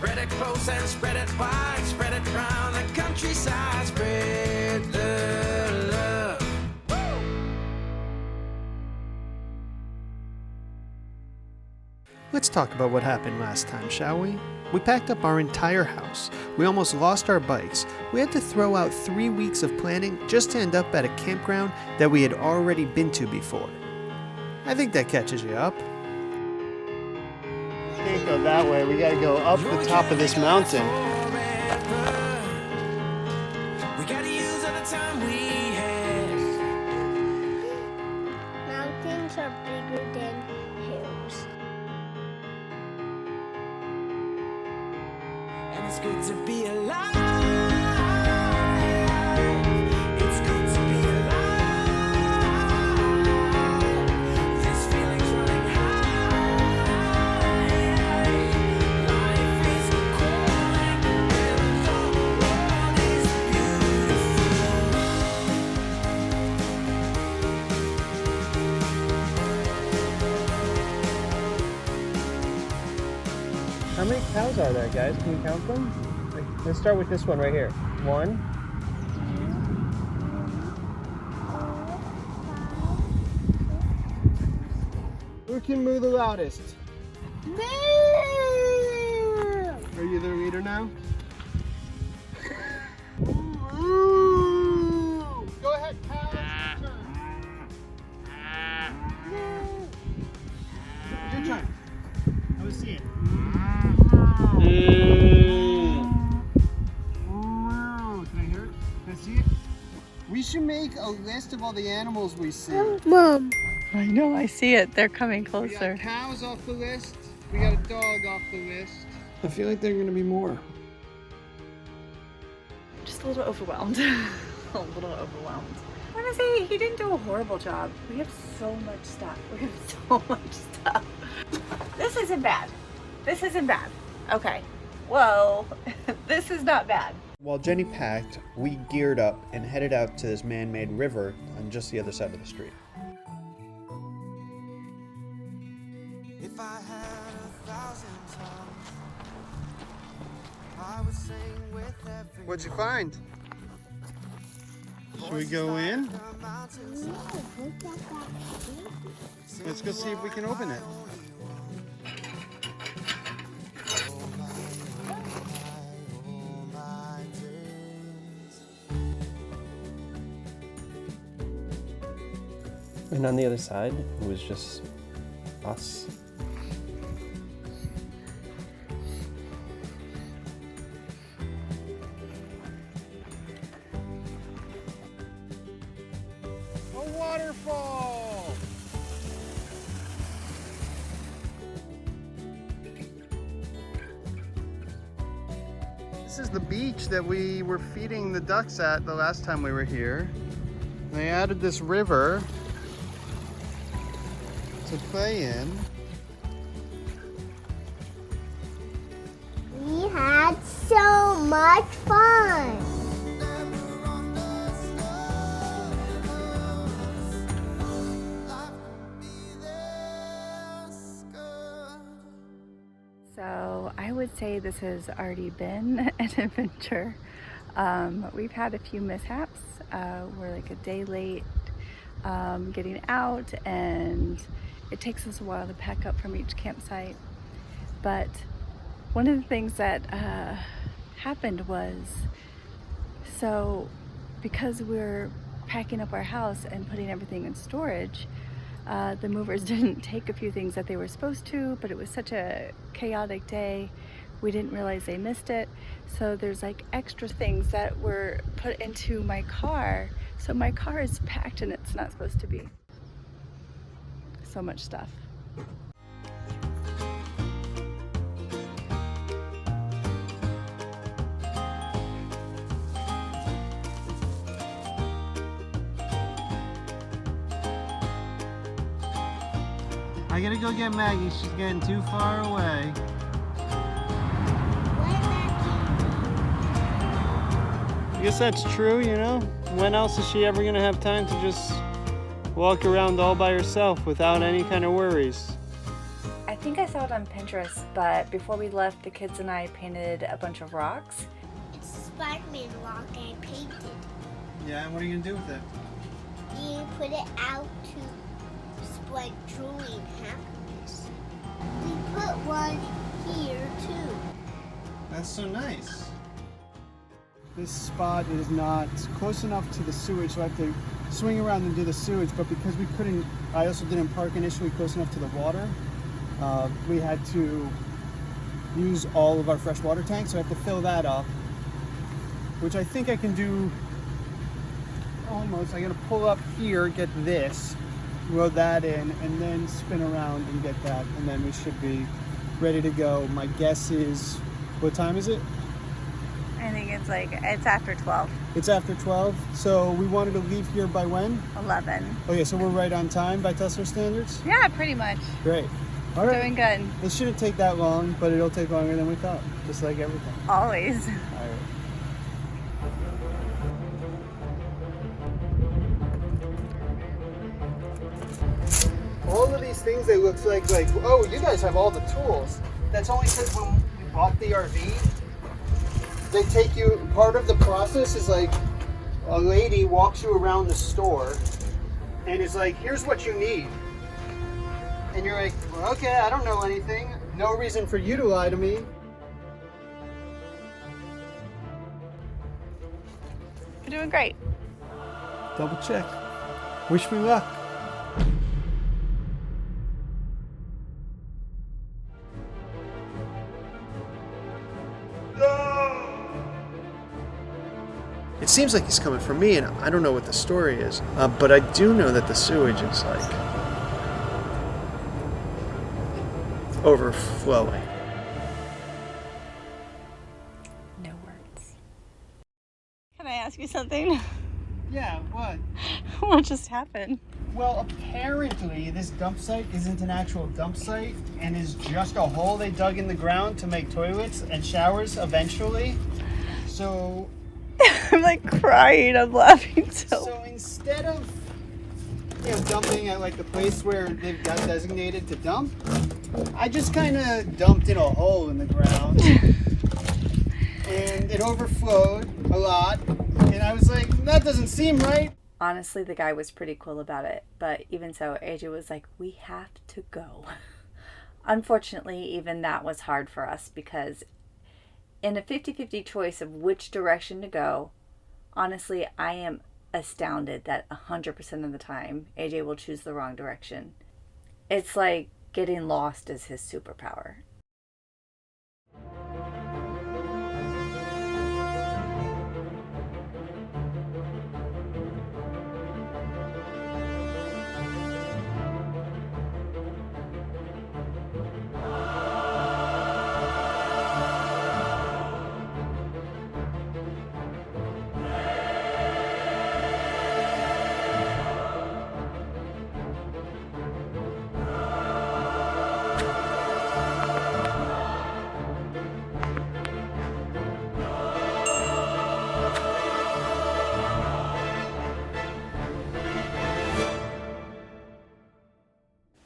Spread it close and spread it wide, spread it round the countryside, spread the love. Let's talk about what happened last time, shall we? We packed up our entire house. We almost lost our bikes. We had to throw out 3 weeks of planning just to end up at a campground that we had already been to before. I think that catches you up. We can't go that way. We gotta go up the top of this mountain. We gotta use all the time we have. Mountains are bigger than hills. And it's good to be alive. It's good to be alive. This feeling's running high. Life is calling and the world is beautiful. How many cows are there, guys? Can you count them? Let's start with this one right here. 1. Who can moo the loudest? Moo! Are you the leader now? Go ahead, cows. Your turn. I was seeing. Can I hear it? Can I see it? We should make a list of all the animals we see. Mom. I know, I see it. They're coming We closer. got cows off the list. We got a dog off the list. I feel like there are going to be more. Just a little overwhelmed. A little overwhelmed. I want to say he didn't do a horrible job. We have so much stuff. This isn't bad. This isn't bad. Okay. Whoa. This is not bad. While Jenny packed, we geared up and headed out to this man-made river on just the other side of the street. If I had 1,000 tongues, I would sing with every What'd you find? Should we go in? Let's go see if we can open it. And on the other side, it was just us. A waterfall! This is the beach that we were feeding the ducks at the last time we were here. They added this river to play in. We had so much fun. So I would say this has already been an adventure. We've had a few mishaps. We're like a day late getting out, and it takes us a while to pack up from each campsite. But one of the things that happened was, so because we're packing up our house and putting everything in storage, the movers didn't take a few things that they were supposed to, but it was such a chaotic day, we didn't realize they missed it. So there's like extra things that were put into my car. So my car is packed and it's not supposed to be. So much stuff. I gotta go get Maggie, she's getting too far away. I guess that's true, you know? When else is she ever gonna have time to just walk around all by herself without any kind of worries? I think I saw it on Pinterest, but before we left, the kids and I painted a bunch of rocks. It's a Spider-Man rock I painted. Yeah, and what are you gonna do with it? You put it out to spread joy and happiness. We put one here too. That's so nice. This spot is not close enough to the sewage, so I have to swing around and do the sewage, but because we couldn't, I also didn't park initially close enough to the water, we had to use all of our fresh water tanks, so I have to fill that up, which I think I can do almost. I gotta pull up here, get this, roll that in, and then spin around and get that, and then we should be ready to go. My guess is, what time is it? I think it's after 12. It's after 12, so we wanted to leave here by when? 11. Okay, so we're right on time by Tesler standards? Yeah, pretty much. Great. All right. Doing good. It shouldn't take that long, but it'll take longer than we thought, just like everything. Always. All right. All of these things, they look like, oh, you guys have all the tools. That's only because when we bought the RV, they take you, part of the process is like, a lady walks you around the store and is like, here's what you need. And you're like, well, okay, I don't know anything. No reason for you to lie to me. You're doing great. Double check. Wish me luck. It seems like he's coming for me, and I don't know what the story is, but I do know that the sewage is like overflowing. No words. Can I ask you something? Yeah, what? What just happened? Well, apparently this dump site isn't an actual dump site and is just a hole they dug in the ground to make toilets and showers eventually. So I'm like crying. I'm laughing So instead of dumping at like the place where they've got designated to dump, I just kind of dumped in a hole in the ground, and it overflowed a lot. And I was like, that doesn't seem right. Honestly, the guy was pretty cool about it, but even so, AJ was like, we have to go. Unfortunately, even that was hard for us because in a 50-50 choice of which direction to go, honestly, I am astounded that 100% of the time AJ will choose the wrong direction. It's like getting lost is his superpower.